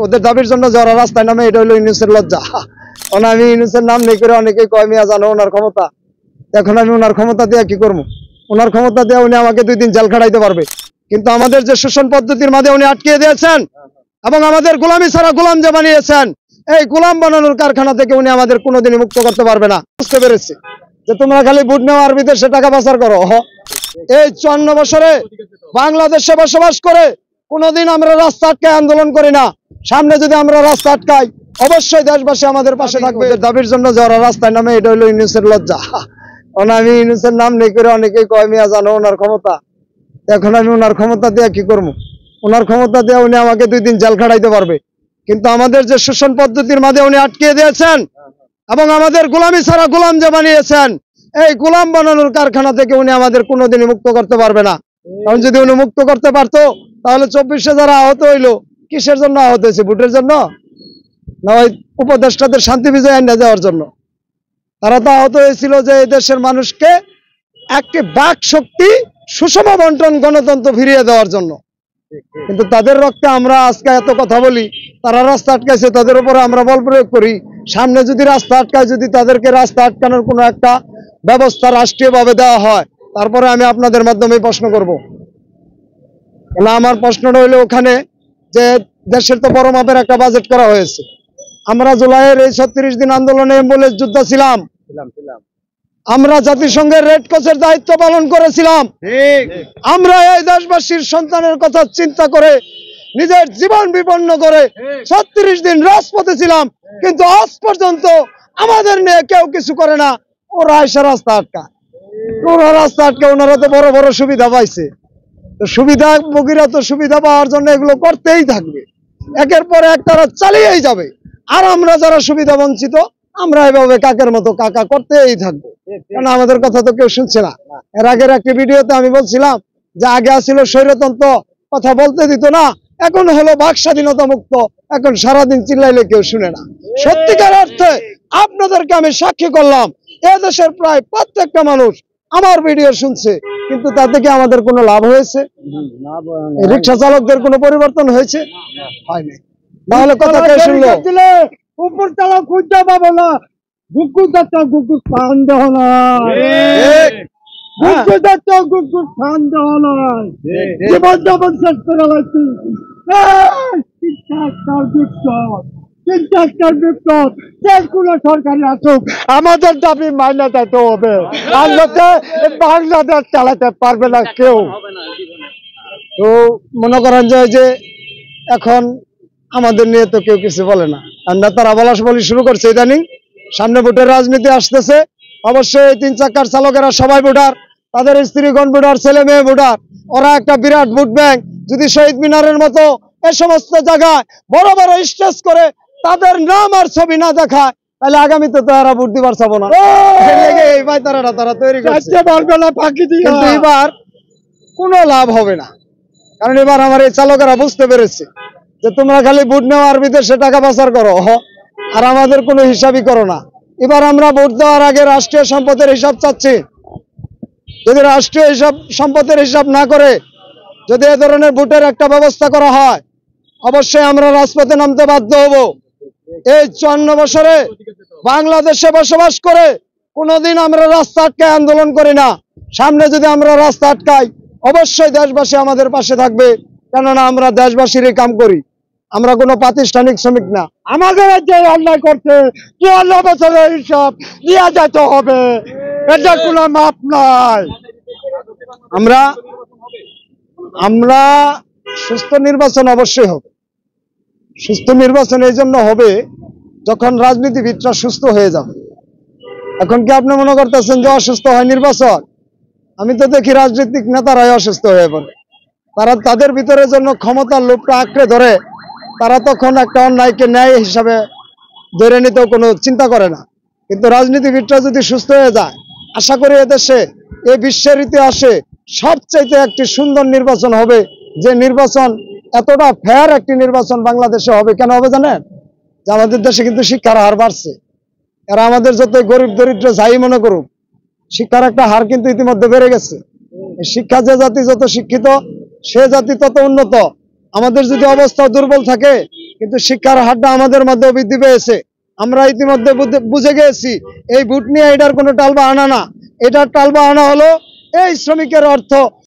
ওদের দাবির জন্য যারা রাস্তায় নামে এটা হলো ইউনূসের লজ্জা। আমি ইউনূসের নাম নেই করে অনেকেই কয় মিয়া জানো ওনার ক্ষমতা, এখন আমি ওনার ক্ষমতা দিয়ে কি করবো? ওনার ক্ষমতা দিয়ে উনি আমাকে 2 দিন জেল খাটাইতে পারবে, কিন্তু আমাদের যে শোষণ পদ্ধতির মাঝে উনি আটকে দিয়েছেন এবং আমাদের গোলামি ছাড়া গোলাম যে বানিয়েছেন, এই গোলাম বানানোর কারখানা থেকে উনি আমাদের কোনোদিনই মুক্ত করতে পারবে না। বুঝতে পেরেছি যে তোমরা খালি ভোট নেওয়া আর বিদেশে টাকা পাচার করো। এই 54 বছরে বাংলাদেশে বসবাস করে কোনোদিন আমরা রাস্তা আটকায় আন্দোলন করি না। সামনে যদি আমরা রাস্তা আটকাই অবশ্যই দেশবাসী আমাদের পাশে থাকবে। দাবির জন্য যারা রাস্তায় নামে এটা হলো ইউনূসের লজ্জা। আমি ইউনূসের নাম নেই করে অনেকেই কয় মিয়া জানো ওনার ক্ষমতা, এখন আমি ওনার ক্ষমতা দিয়ে কি করবো? ওনার ক্ষমতা দিয়ে উনি আমাকে 2 দিন জেল খাটাইতে পারবে, কিন্তু আমাদের যে শোষণ পদ্ধতির মাঝে উনি আটকে দিয়েছেন এবং আমাদের গোলামি ছাড়া গোলাম যে বানিয়েছেন, এই গোলাম বানানোর কারখানা থেকে উনি আমাদের কোনোদিনই মুক্ত করতে পারবে না। কারণ যদি উনি মুক্ত করতে পারতো তাহলে 24-এ যারা আহত হইলো কিসের জন্য আহত হয়েছে? ভোটের জন্য না ওই উপদেষ্টাদের শান্তি বিজয় এনে দেওয়ার জন্য? তারা তো আহত হয়েছিল যে এই দেশের মানুষকে একটি বাক শক্তি, সুষম বন্টন, গণতন্ত্র ফিরিয়ে দেওয়ার জন্য। কিন্তু তাদের রক্তে আমরা আজকে এত কথা বলি, তারা রাস্তা আটকাইছে, তাদের উপরে আমরা বল প্রয়োগ করি। সামনে যদি রাস্তা আটকায়, যদি তাদেরকে রাস্তা আটকানোর কোনো একটা ব্যবস্থা রাষ্ট্রীয়ভাবে দেওয়া হয়, তারপরে আমি আপনাদের মাধ্যমে প্রশ্ন করব। না, আমার প্রশ্নটা হইলো ওখানে যে দেশের তো বড় মাপের একটা বাজেট করা হয়েছে। আমরা জুলাইয়ের এই 36 দিন আন্দোলনে অ্যাম্বুলেন্স যোদ্ধা ছিলাম, আমরা জাতিসংঘের রেড ক্রসের দায়িত্ব পালন করেছিলাম। আমরা এই দেশবাসীর সন্তানের কথা চিন্তা করে নিজের জীবন বিপন্ন করে 36 দিন রাজপথে ছিলাম, কিন্তু আজ পর্যন্ত আমাদের নিয়ে কেউ কিছু করে না। ওরা এসে রাস্তা আটকা, ওনারা তো বড় বড় সুবিধা পাইছে। তো সুবিধা ভোগীরা তো সুবিধা পাওয়ার জন্য এগুলো করতেই থাকবে, একের পর এক তারা চালিয়েই যাবে। আর আমরা যারা সুবিধা বঞ্চিত, আমরা এভাবে কাকের মতো কাকা করতেই থাকবো, কারণ আমাদের কথা তো কেউ শুনছে না। এর আগের একটি ভিডিওতে আমি বলছিলাম যে আগে ছিল স্বৈরতন্ত্র, কথা বলতে দিত না, এখন হলো বাক স্বাধীনতা মুক্ত, এখন সারাদিন চিল্লাইলে কেউ শুনে না। সত্যিকার অর্থে আপনাদেরকে আমি সাক্ষী করলাম, এদেশের প্রায় প্রত্যেকটা মানুষ আমার ভিডিও শুনছে, কিন্তু তাতে কি আমাদের কোনো লাভ হয়েছে? রিক্সা চালকদের কোনো পরিবর্তন হয়েছে? হয়নি। তাহলে কথা কে শুনলো? উপর তলা খুঁজতে পাবো না, গুগু যাচ্ছে গুগু ফান দেহ না, গুগু যাচ্ছে গুগু ফান দেহ না, জীবন যাপন শেষ করে লাগছে। সরকারি আসুক, আমাদের দাবি মাইনে দিতে হবে, বাংলাদেশ চালাতে পারবে না কেউ। তো মনে করেন যে এখন আমাদের নিয়ে তো কেউ কিছু বলে না, আমরা তারা বলি শুরু করছে ইদানিং। সামনে ভোটের রাজনীতি আসতেছে, অবশ্যই 3 চাকার চালকেরা সবাই ভোটার, তাদের স্ত্রীগণ ভোটার, ছেলে মেয়ে ভোটার, ওরা একটা বিরাট ভোট ব্যাংক। যদি শহীদ মিনারের মতো এ সমস্ত জায়গায় বড় বড় স্টেজ করে তাদের নাম আর ছবি না দেখায়, তাহলে আগামীতে তো এরা ভোট দিবার চাবো না। এই পায়তারাটা তারা তৈরি করছে, কিন্তু এবার কোনো লাভ হবে না। কারণ এবার আমার এই চালকেরা বুঝতে পেরেছে যে তোমরা খালি ভোট নেওয়া আর বিদেশে টাকা পাচার করো, আর আমাদের কোনো হিসাবই করো না। এবার আমরা ভোট দেওয়ার আগে রাষ্ট্রীয় সম্পদের হিসাব চাচ্ছি। যদি রাষ্ট্রীয় সম্পদের হিসাব না করে যদি এ ধরনের ভোটের একটা ব্যবস্থা করা হয়, অবশ্যই আমরা রাজপথে নামতে বাধ্য হব। এই 54 বছরে বাংলাদেশে বসবাস করে কোনোদিন আমরা রাস্তা আটকায় আন্দোলন করি না। সামনে যদি আমরা রাস্তা আটকাই অবশ্যই দেশবাসী আমাদের পাশে থাকবে, কেননা আমরা দেশবাসীরই কাম করি, আমরা কোনো প্রাতিষ্ঠানিক শ্রমিক না। আমাদের যে অন্যায় করছে 54 বছরের হিসাব দিয়া যেতে হবে, এটা কোনো মাপ নাই। আমরা সুস্থ নির্বাচন অবশ্যই হবে। সুস্থ নির্বাচন এই জন্য হবে যখন রাজনীতিবিদরা সুস্থ হয়ে যাবে। এখন কি আপনি মনে করতেছেন যে অসুস্থ হয় নির্বাচন? আমি তো দেখি রাজনৈতিক নেতারাই অসুস্থ হয়ে পড়ে, তারা তাদের ভিতরে জন্য ক্ষমতার লোভটা আঁকড়ে ধরে, তারা তখন একটা অন্যায়কে ন্যায় হিসাবে ধরে নিতেও কোনো চিন্তা করে না। কিন্তু রাজনীতিবিদরা যদি সুস্থ হয়ে যায়, আশা করি এদেশে এই বিশ্বের ইতিহাসে সবচাইতে একটি সুন্দর নির্বাচন হবে, যে নির্বাচন এতটা ফেয়ার একটি নির্বাচন বাংলাদেশে হবে। কেন হবে জানেন? যে আমাদের দেশে কিন্তু শিক্ষার হার বাড়ছে। এরা আমাদের যত গরিব দরিদ্র যাই মনে করুক, শিক্ষার একটা হার কিন্তু ইতিমধ্যে বেড়ে গেছে। শিক্ষা যে জাতি যত শিক্ষিত সে জাতি তত উন্নত। আমাদের যদি অবস্থা দুর্বল থাকে কিন্তু শিক্ষার হারটা আমাদের মধ্যে বৃদ্ধি পেয়েছে। আমরা ইতিমধ্যে বুঝে গিয়েছি এই ভোট নিয়ে এটার কোনো টালবা আনা না, এটার টালবা আনা হলো এই শ্রমিকের অর্থ